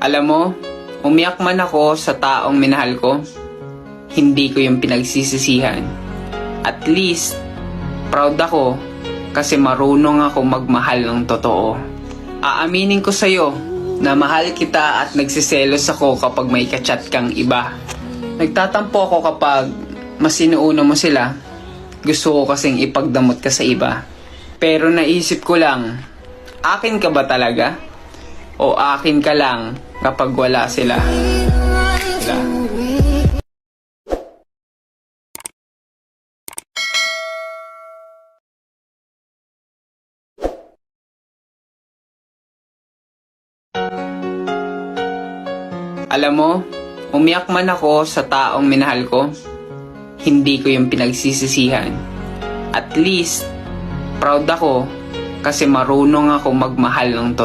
Alam mo, umiyak man ako sa taong minahal ko, hindi ko yung pinagsisisihan. At least, proud ako kasi marunong ako magmahal ng totoo. Aaminin ko sa'yo na mahal kita at nagsiselos ako kapag may kachat kang iba. Nagtatampo ako kapag mas sinuuna mo sila. Gusto ko kasing ipagdamot ka sa iba. Pero naisip ko lang, akin ka ba talaga? O akin ka lang kapag wala sila? Alam mo, umiyak man ako sa taong minahal ko, hindi ko yung pinagsisisihan. At least, proud ako kasi marunong ako magmahal ng totoo.